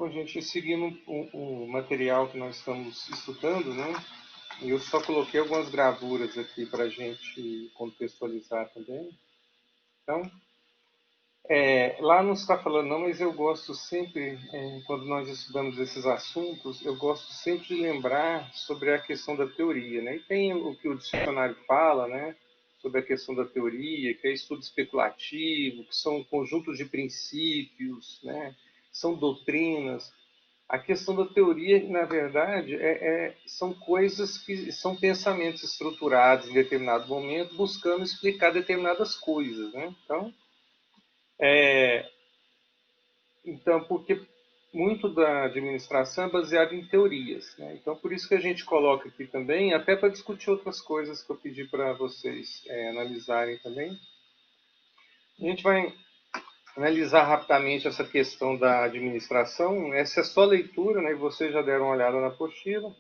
Bom, gente, seguindo o material que nós estamos estudando, né? Eu só coloquei algumas gravuras aqui para a gente contextualizar também. Então, lá não está falando não, mas eu gosto sempre, quando nós estudamos esses assuntos, eu gosto sempre de lembrar sobre a questão da teoria, né? E tem o que o dicionário fala, né? Sobre a questão da teoria, que é estudo especulativo, que são um conjunto de princípios, né? São doutrinas. A questão da teoria, na verdade, são coisas que são pensamentos estruturados em determinado momento, buscando explicar determinadas coisas, né? Então, porque muito da administração é baseado em teorias, né? Então, por isso que a gente coloca aqui também, até para discutir outras coisas que eu pedi para vocês analisarem também. A gente vai analisar rapidamente essa questão da administração. Essa é só leitura, né? Vocês já deram uma olhada na apostila.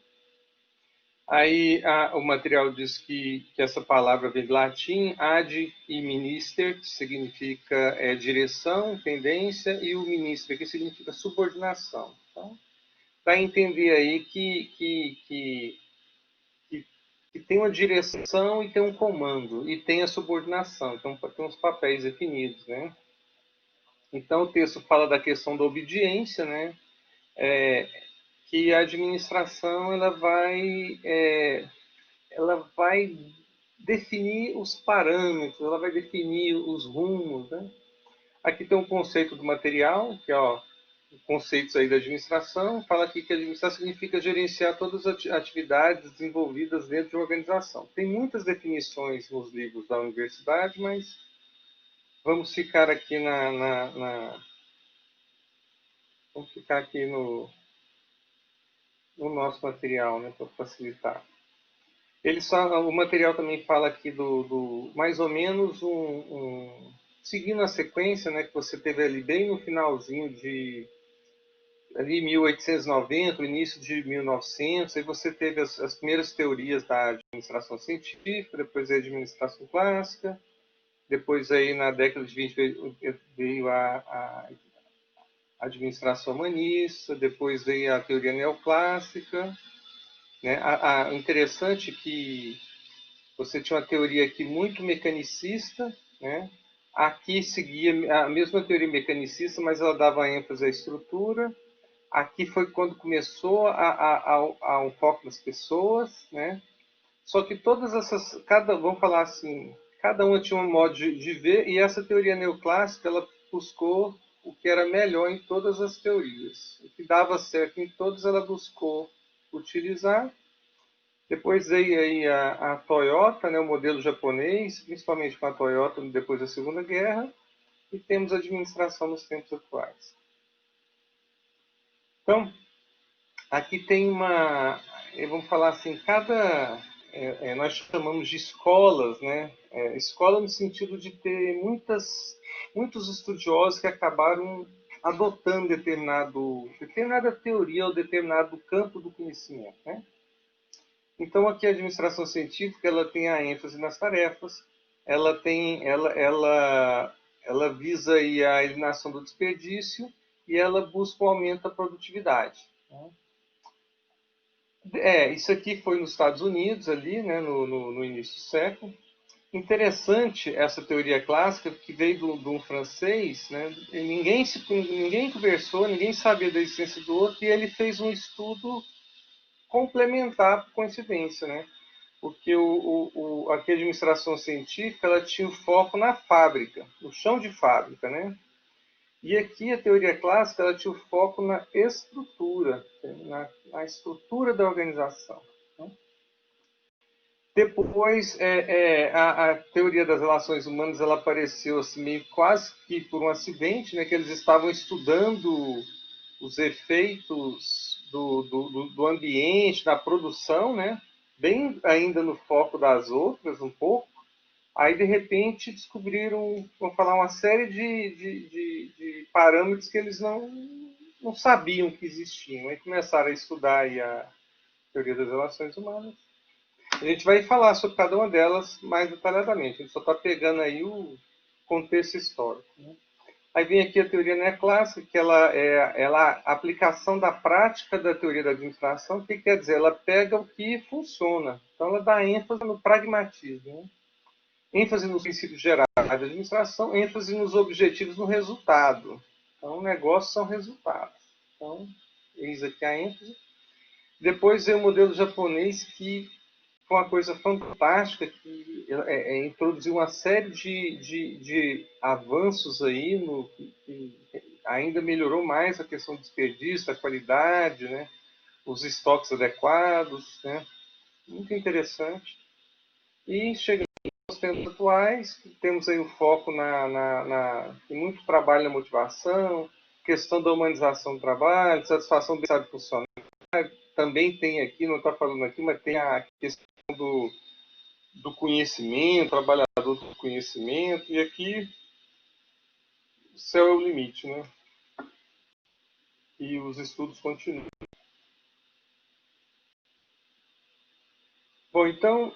Aí o material diz que essa palavra vem do latim, ad e minister, que significa direção, tendência, e o minister, que significa subordinação. Então, para entender aí que tem uma direção e tem um comando, e tem a subordinação, então tem uns papéis definidos, né? Então o texto fala da questão da obediência, né? Que a administração ela vai definir os parâmetros, ela vai definir os rumos, né? Aqui tem um conceito do material, que é conceitos aí da administração, fala aqui que a administração significa gerenciar todas as atividades desenvolvidas dentro de uma organização. Tem muitas definições nos livros da universidade, mas vamos ficar aqui vamos ficar aqui no nosso material, né, para facilitar. O material também fala aqui do mais ou menos seguindo a sequência, né, que você teve ali bem no finalzinho de ali 1890, o início de 1900, aí você teve as primeiras teorias da administração científica, depois a administração clássica, depois aí na década de 20 veio a administração humanista, depois veio a teoria neoclássica, né? Interessante que você tinha uma teoria aqui muito mecanicista, né? Aqui seguia a mesma teoria mecanicista, mas ela dava ênfase à estrutura. Aqui foi quando começou um foco nas pessoas, né? Só que todas essas, vamos falar assim, cada uma tinha um modo de ver, e essa teoria neoclássica, ela buscou o que era melhor em todas as teorias. O que dava certo em todas, ela buscou utilizar. Depois veio aí a Toyota, né, o modelo japonês, principalmente com a Toyota depois da Segunda Guerra, e temos a administração nos tempos atuais. Então, aqui tem vamos falar assim, nós chamamos de escolas, né? Escola no sentido de ter muitos estudiosos que acabaram adotando determinada teoria ou determinado campo do conhecimento, né? Então aqui a administração científica ela tem a ênfase nas tarefas, ela visa aí a eliminação do desperdício e ela busca o aumento da produtividade, né? Isso aqui foi nos Estados Unidos, ali, né, no início do século. Interessante essa teoria clássica, que veio de um francês, né, ninguém conversou, ninguém sabia da existência do outro, e ele fez um estudo complementar por coincidência, né? Porque aqui a administração científica ela tinha o foco na fábrica, no chão de fábrica, né? E aqui a teoria clássica ela tinha o foco na estrutura, na estrutura da organização, né? Depois, a teoria das relações humanas ela apareceu assim, meio quase que por um acidente, né, que eles estavam estudando os efeitos do ambiente, da produção, né, bem ainda no foco das outras, um pouco. Aí, de repente, descobriram, vamos falar, uma série de parâmetros que eles não sabiam que existiam. Aí começaram a estudar aí a teoria das relações humanas. A gente vai falar sobre cada uma delas mais detalhadamente. A gente só está pegando aí o contexto histórico, né? Aí vem aqui a teoria neoclássica, que ela a aplicação da prática da teoria da administração. O que quer dizer? Ela pega o que funciona. Então, ela dá ênfase no pragmatismo, né? ênfase nos princípios gerais da administração, ênfase nos objetivos, no resultado. Então, negócios são resultados. Então, eis aqui a ênfase. Depois vem o modelo japonês, que foi uma coisa fantástica, que introduziu uma série de avanços aí, que ainda melhorou mais a questão do desperdício, a qualidade, né? Os estoques adequados, né? Muito interessante. E chegando aos tempos atuais, temos aí o foco tem muito trabalho na motivação, questão da humanização do trabalho, satisfação do estado funcional. Também tem aqui, não está falando aqui, mas tem a questão do conhecimento, trabalhador do conhecimento, e aqui o céu é o limite, né? E os estudos continuam. Bom, então,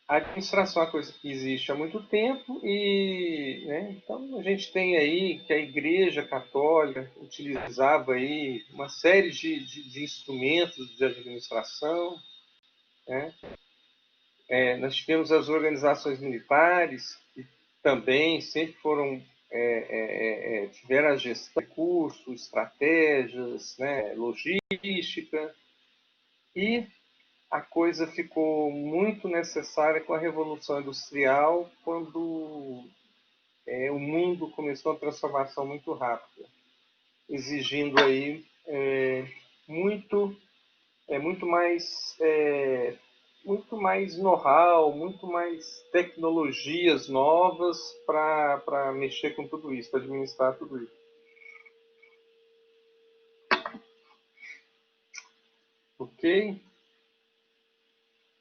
a administração é uma coisa que existe há muito tempo e, né, então a gente tem aí que a Igreja Católica utilizava aí uma série de instrumentos de administração, né? Nós tivemos as organizações militares, que também sempre tiveram a gestão de recursos, estratégias, né, logística, e a coisa ficou muito necessária com a Revolução Industrial, quando o mundo começou uma transformação muito rápida, exigindo aí muito, muito mais muito mais know-how, muito mais tecnologias novas para mexer com tudo isso, para administrar tudo isso. Ok?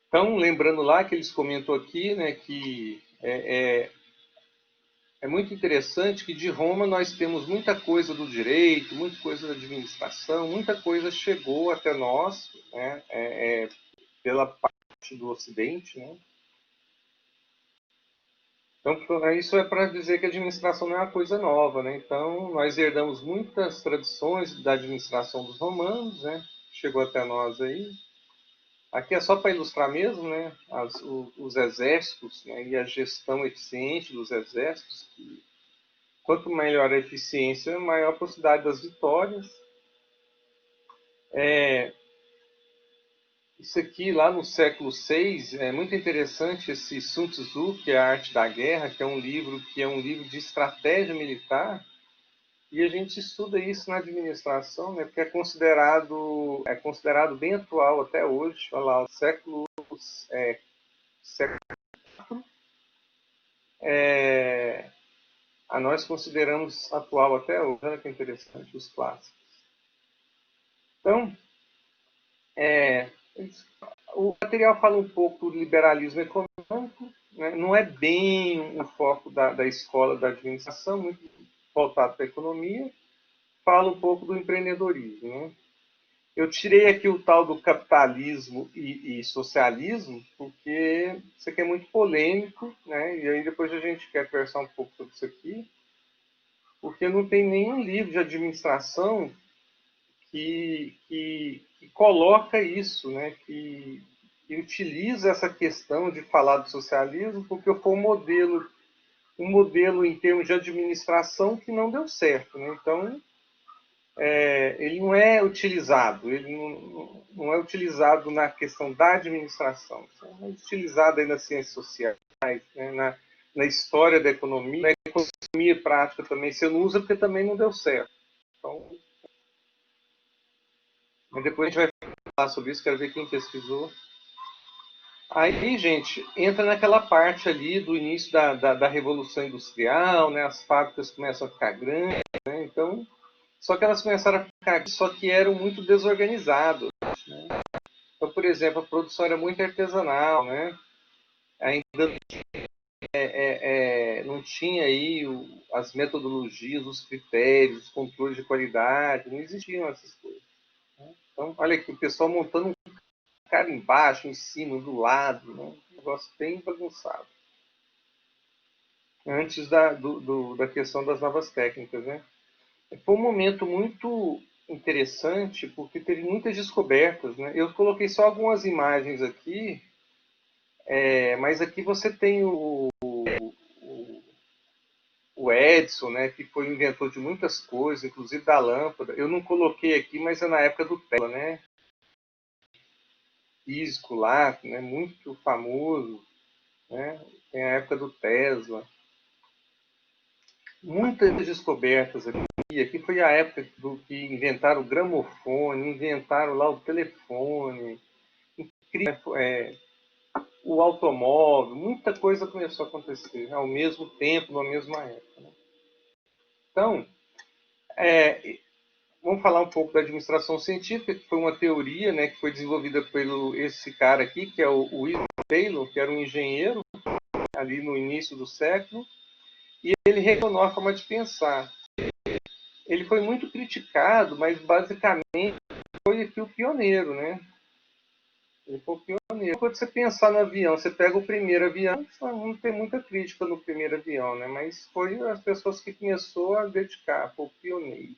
Então, lembrando lá que eles comentam aqui, né, que é muito interessante que de Roma nós temos muita coisa do direito, muita coisa da administração, muita coisa chegou até nós, né, pela parte do Ocidente, né? Então, isso é para dizer que a administração não é uma coisa nova, né? Então, nós herdamos muitas tradições da administração dos romanos, né? Chegou até nós aí. Aqui é só para ilustrar mesmo, né? Os exércitos, né? E a gestão eficiente dos exércitos. Que, quanto melhor a eficiência, maior a possibilidade das vitórias. Isso aqui, lá no século VI, é muito interessante esse Sun Tzu, que é a Arte da Guerra, que é um livro de estratégia militar. E a gente estuda isso na administração, né, porque é considerado bem atual até hoje. Olha lá, século nós consideramos atual até hoje. Olha que interessante, os clássicos. Então, é, o material fala um pouco do liberalismo econômico, né, não é bem o foco da escola da administração, muito voltado para a economia. Fala um pouco do empreendedorismo, né? Eu tirei aqui o tal do capitalismo e socialismo, porque isso aqui é muito polêmico, né? E aí depois a gente quer conversar um pouco sobre isso aqui, porque não tem nenhum livro de administração que coloca isso, né? Que utiliza essa questão de falar do socialismo, porque foi um modelo em termos de administração que não deu certo, né? Então, ele não é utilizado, ele não é utilizado na questão da administração, é utilizado aí nas ciências sociais, né, na história da economia, na economia prática também. Você não usa porque também não deu certo. Então, mas depois a gente vai falar sobre isso, quero ver quem pesquisou. Aí, gente, entra naquela parte ali do início da Revolução Industrial, né? As fábricas começam a ficar grandes, né? Então, só que elas começaram a ficar, só que eram muito desorganizadas, né? Então, por exemplo, a produção era muito artesanal, né? Ainda não tinha aí as metodologias, os critérios, os controles de qualidade, não existiam essas coisas, né? Então, olha aqui, o pessoal montando um cara embaixo, em cima, do lado, né? Um negócio bem bagunçado. antes da questão das novas técnicas, né? Foi um momento muito interessante porque teve muitas descobertas, né? Eu coloquei só algumas imagens aqui, mas aqui você tem o Edison, né, que foi inventor de muitas coisas, inclusive da lâmpada. Eu não coloquei aqui, mas é na época do Tesla, né? Físico lá, né, muito famoso, né? Tem a época do Tesla. Muitas descobertas aqui. Aqui foi a época do que inventaram o gramofone, inventaram lá o telefone, é, o automóvel, muita coisa começou a acontecer ao mesmo tempo, na mesma época. Né? Então, é, vamos falar um pouco da administração científica, que foi uma teoria, né, que foi desenvolvida pelo esse cara aqui, que é o William Taylor, que era um engenheiro ali no início do século, e ele retornou a forma de pensar. Ele foi muito criticado, mas basicamente foi aqui o pioneiro, né? Ele foi o pioneiro. Quando você pensar no avião, você pega o primeiro avião, não tem muita crítica no primeiro avião, né? Mas foi as pessoas que começou a dedicar, foi o pioneiro.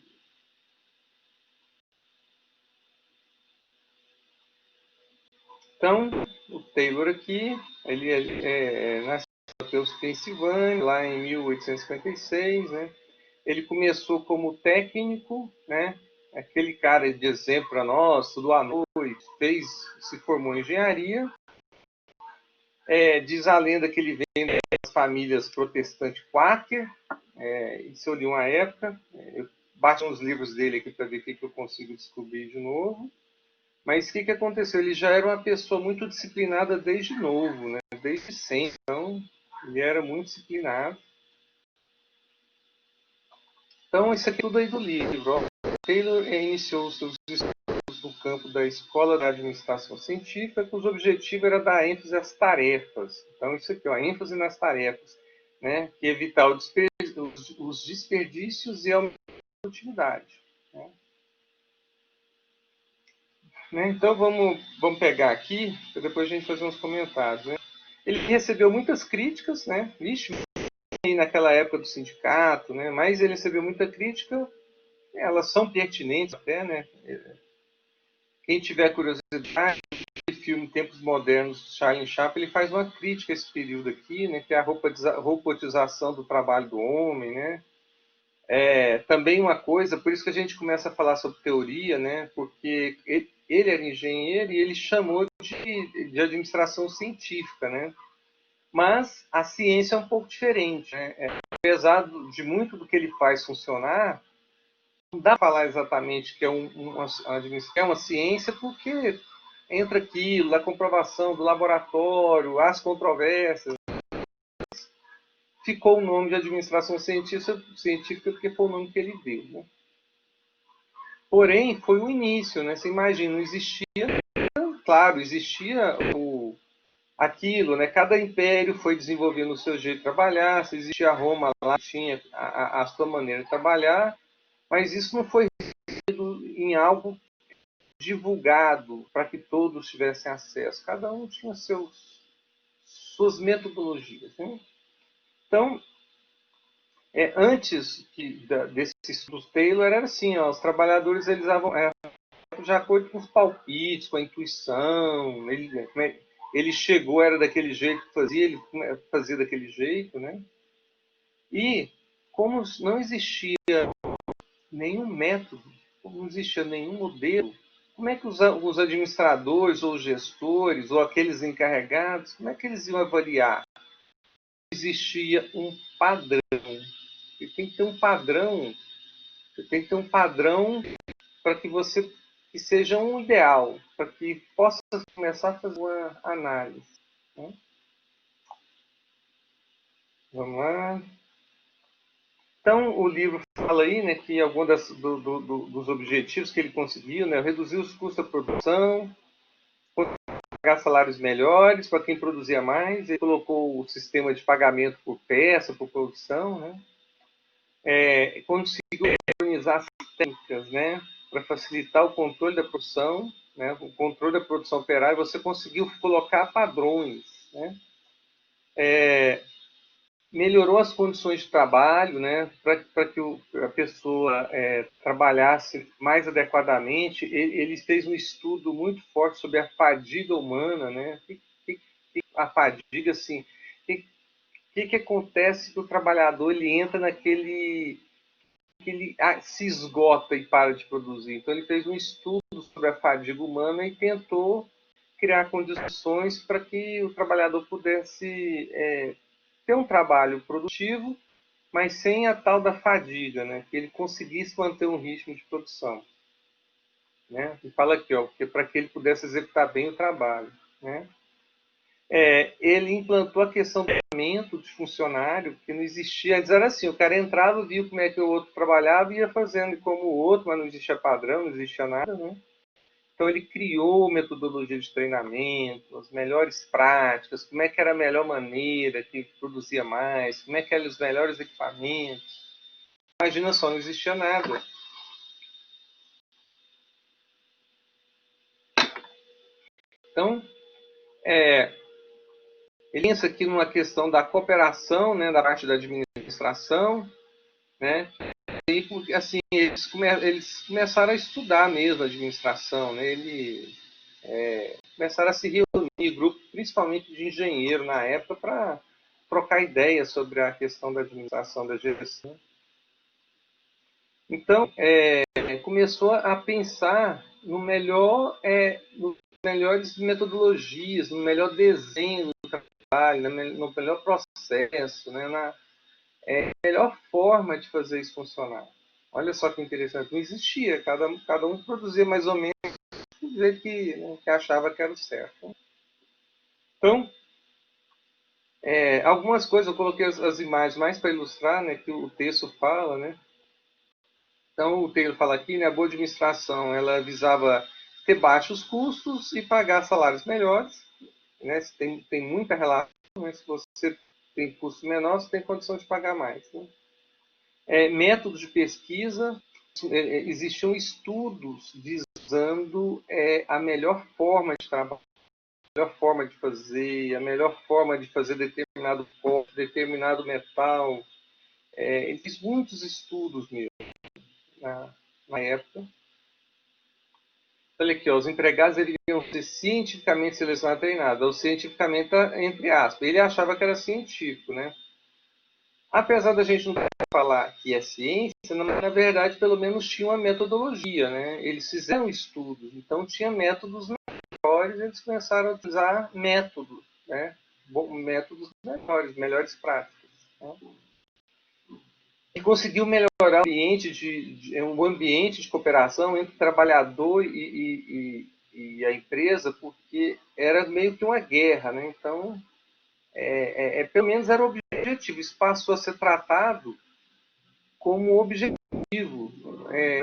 Então, o Taylor aqui, ele nasceu em Pensilvânia, lá em 1856, né? Ele começou como técnico, né? Aquele cara de exemplo para nós, estudou à noite, se formou em engenharia. Diz a lenda que ele vem das famílias protestantes quaker, isso eu li uma época. Eu bato uns livros dele aqui para ver o que eu consigo descobrir de novo. Mas o que aconteceu? Ele já era uma pessoa muito disciplinada desde novo, né? Desde sempre. Então, ele era muito disciplinado. Então, isso aqui é tudo aí do livro. Ó. Taylor iniciou os seus estudos no campo da escola da administração científica, cujo objetivo era dar ênfase às tarefas. Então, isso aqui, ó, ênfase nas tarefas, né? Que evitar os desperdícios e aumentar a produtividade. Né? Então, vamos pegar aqui, para depois a gente fazer uns comentários. Né? Ele recebeu muitas críticas, né? Vixe, naquela época do sindicato, né? Mas ele recebeu muita crítica, elas são pertinentes até, né? Quem tiver curiosidade, o filme Tempos Modernos, Charlie Chaplin, ele faz uma crítica a esse período aqui, né? Que é a robotização do trabalho do homem, né? Também uma coisa, por isso que a gente começa a falar sobre teoria, né? Porque ele era engenheiro e ele chamou de administração científica, né? Mas a ciência é um pouco diferente. Né? Apesar de muito do que ele faz funcionar, não dá para falar exatamente que é uma ciência, porque entra aquilo, da comprovação do laboratório, as controvérsias. Ficou o nome de administração científica porque foi o nome que ele deu. Né? Porém, foi o início. Né? Você imagina, não existia, claro, existia aquilo, né? Cada império foi desenvolvendo o seu jeito de trabalhar, se existia Roma lá, tinha a sua maneira de trabalhar, mas isso não foi em algo divulgado para que todos tivessem acesso. Cada um tinha suas metodologias. Né? Então, antes desse estudo Taylor, era assim, ó, os trabalhadores eles de acordo com os palpites, com a intuição, ele chegou, era daquele jeito que fazia, ele fazia daquele jeito, né? E como não existia nenhum método, como não existia nenhum modelo, como é que os administradores ou gestores ou aqueles encarregados, como é que eles iam avaliar? Existia um padrão. E tem que ter um padrão, você tem que ter um padrão para que você que seja um ideal, para que possa começar a fazer uma análise. Né? Vamos lá. Então, o livro fala aí, né, que alguns dos objetivos que ele conseguiu, né, reduzir os custos da produção, pagar salários melhores para quem produzia mais, ele colocou o sistema de pagamento por peça, por produção, né, conseguiu organizar as técnicas, né, para facilitar o controle da produção, né, o controle da produção operária, você conseguiu colocar padrões, né, melhorou as condições de trabalho, né, para que a pessoa trabalhasse mais adequadamente. Ele fez um estudo muito forte sobre a fadiga humana, né, a fadiga, assim, o que acontece que o trabalhador ele entra naquele que ele se esgota e para de produzir. Então ele fez um estudo sobre a fadiga humana e tentou criar condições para que o trabalhador pudesse ter um trabalho produtivo, mas sem a tal da fadiga, né? Que ele conseguisse manter um ritmo de produção. Né? E fala aqui, ó, para que ele pudesse executar bem o trabalho. Né? Ele implantou a questão do treinamento de funcionário, que não existia. Antes era assim, o cara entrava, via como é que o outro trabalhava e ia fazendo como o outro, mas não existia padrão, não existia nada. Né? Então ele criou metodologia de treinamento, as melhores práticas, como é que era a melhor maneira, que produzia mais, como é que eram os melhores equipamentos. Imagina só, não existia nada. Então, ele pensa aqui numa questão da cooperação, né, da parte da administração, né, e assim, eles começaram a estudar mesmo a administração, né, começaram a se reunir, grupo principalmente de engenheiro na época, para trocar ideias sobre a questão da administração, da gestão. Então, começou a pensar no melhor, nos melhores metodologias, no melhor desenho do trabalho, no melhor processo, né, na melhor forma de fazer isso funcionar. Olha só que interessante, não existia, cada um produzia mais ou menos do jeito que, né, que achava que era o certo. Então, algumas coisas, eu coloquei as imagens mais para ilustrar, né, que o texto fala, né. Então, o Taylor fala aqui, né, a boa administração, ela visava ter baixos custos e pagar salários melhores, né, tem muita relação, né, se você tem custo menor, você tem condição de pagar mais. Né. Métodos de pesquisa, existiam estudos visando a melhor forma de trabalho, a melhor forma de fazer, a melhor forma de fazer determinado corte, determinado metal. Ele fez muitos estudos mesmo na época. Olha aqui, ó, os empregados deveriam ser cientificamente selecionados e treinados. Ou cientificamente, entre aspas. Ele achava que era científico, né? Apesar da gente não falar que é ciência, na verdade, pelo menos tinha uma metodologia, né? Eles fizeram estudos, então tinha métodos melhores, eles começaram a utilizar métodos, né? Métodos melhores práticas. Né? E conseguiu melhorar um ambiente de cooperação entre o trabalhador e a empresa, porque era meio que uma guerra, né? Então, pelo menos era o objetivo. Isso passou a ser tratado como objetivo.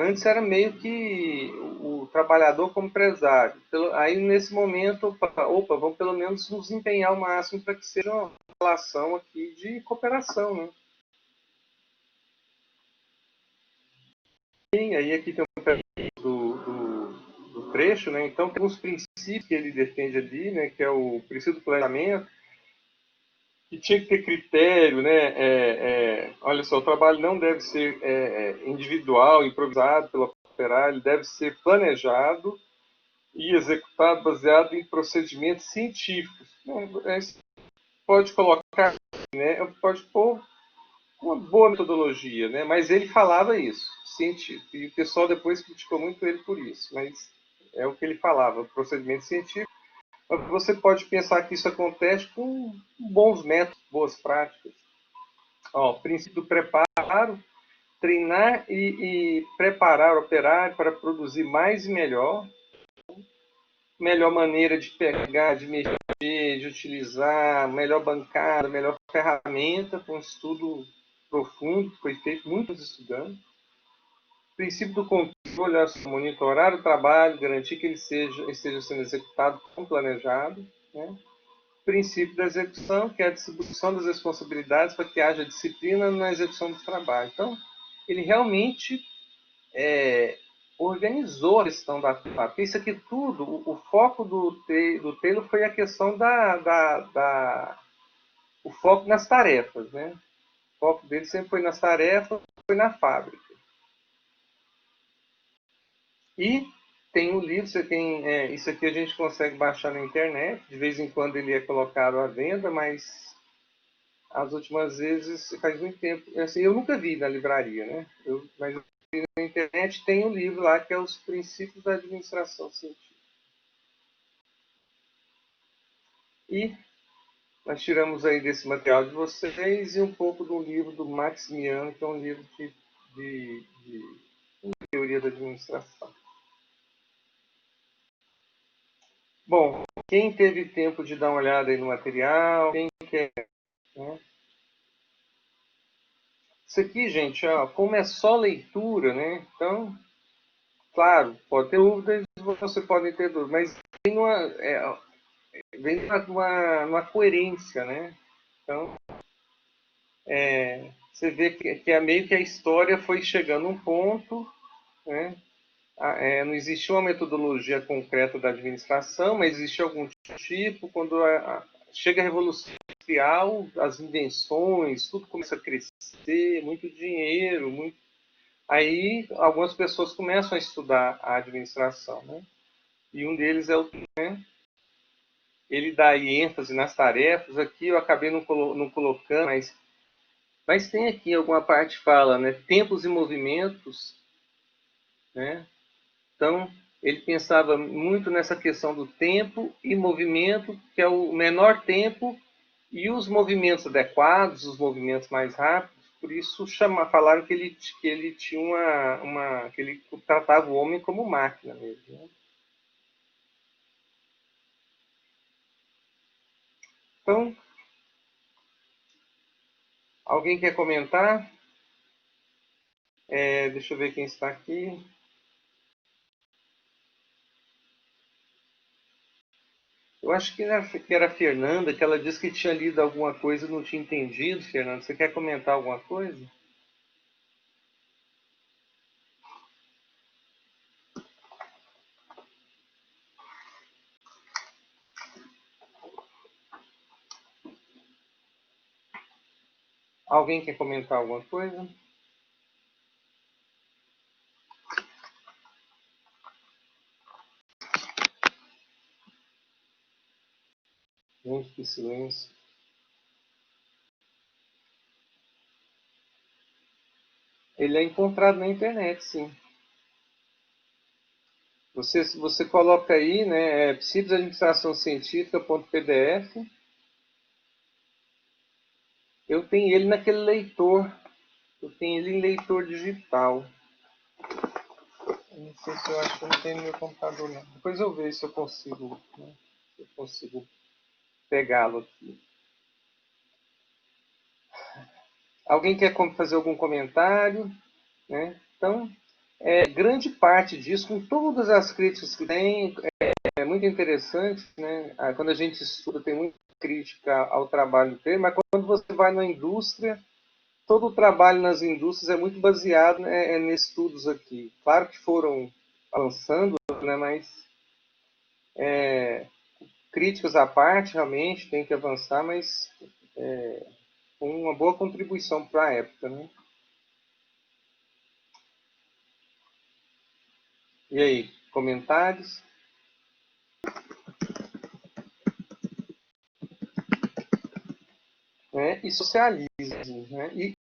Antes era meio que o trabalhador como empresário. Aí, nesse momento, opa, vamos pelo menos nos empenhar ao máximo para que seja uma relação aqui de cooperação, né? E aí aqui tem um pedaço do trecho, né? Então tem uns princípios que ele defende ali, né? Que é o princípio do planejamento, que tinha que ter critério, né? Olha só, o trabalho não deve ser individual, improvisado pelo operário, ele deve ser planejado e executado baseado em procedimentos científicos. Pode colocar, né? Pode pôr uma boa metodologia, né? Mas ele falava isso, científico. E o pessoal depois criticou muito ele por isso, mas é o que ele falava, procedimento científico. Mas você pode pensar que isso acontece com bons métodos, boas práticas. Ó, princípio do preparo, treinar e preparar o operário para produzir mais e melhor. Melhor maneira de pegar, de mexer, de utilizar, melhor bancada, melhor ferramenta, com um estudo profundo, foi feito muitos estudantes. O princípio do controle é monitorar o trabalho, garantir que ele esteja sendo executado como planejado. Né? O princípio da execução, que é a distribuição das responsabilidades para que haja disciplina na execução do trabalho. Então, ele realmente organizou a questão da FAP. Isso aqui tudo, o foco do Taylor foi a questão o foco nas tarefas, né? O foco dele sempre foi nas tarefas, foi na fábrica. E tem o livro, você tem, isso aqui a gente consegue baixar na internet, de vez em quando ele é colocado à venda, mas as últimas vezes faz muito tempo. Assim, eu nunca vi na livraria, né? Mas na internet tem um livro lá que é Os Princípios da Administração Científica. E nós tiramos aí desse material de vocês e um pouco do livro do Maximiano, que é um livro de teoria da administração. Bom, quem teve tempo de dar uma olhada aí no material, quem quer, né? Isso aqui, gente, ó, como é só leitura, né? Então, claro, pode ter dúvidas, você pode ter dúvidas, mas vem numa coerência, né? Então, você vê que é meio que a história foi chegando a um ponto, né? Não existia uma metodologia concreta da administração, mas existia algum tipo. Quando chega a Revolução Industrial, as invenções, tudo começa a crescer, muito dinheiro, muito. Aí algumas pessoas começam a estudar a administração, né? E um deles é o, né? Ele dá aí ênfase nas tarefas. Aqui eu acabei não colocando, mas tem aqui alguma parte que fala, né? Tempos e movimentos, né? Então, ele pensava muito nessa questão do tempo e movimento, que é o menor tempo, e os movimentos adequados, os movimentos mais rápidos. Por isso falaram que ele tinha que ele tratava o homem como máquina mesmo. Né? Então, alguém quer comentar? Deixa eu ver quem está aqui. Eu acho que era a Fernanda, que ela disse que tinha lido alguma coisa e não tinha entendido. Fernanda, você quer comentar alguma coisa? Alguém quer comentar alguma coisa? Gente, que silêncio. Ele é encontrado na internet, sim. Você coloca aí, né, psicoadministraçãocientífica.pdf. Eu tenho ele naquele leitor. Eu tenho ele em leitor digital. Eu não sei se eu acho que eu não tenho no meu computador, não. Depois eu vejo se eu consigo, né, se eu consigo pegá-lo aqui. Alguém quer fazer algum comentário? Né? Então, grande parte disso, com todas as críticas que tem, é muito interessante, né? Quando a gente estuda, tem muita crítica ao trabalho dele, mas quando você vai na indústria, todo o trabalho nas indústrias é muito baseado, né, nesses estudos aqui. Claro que foram avançando, né, mas críticas à parte, realmente, tem que avançar, mas com uma boa contribuição para a época. Né? E aí, comentários? Né? E socialismo. Né?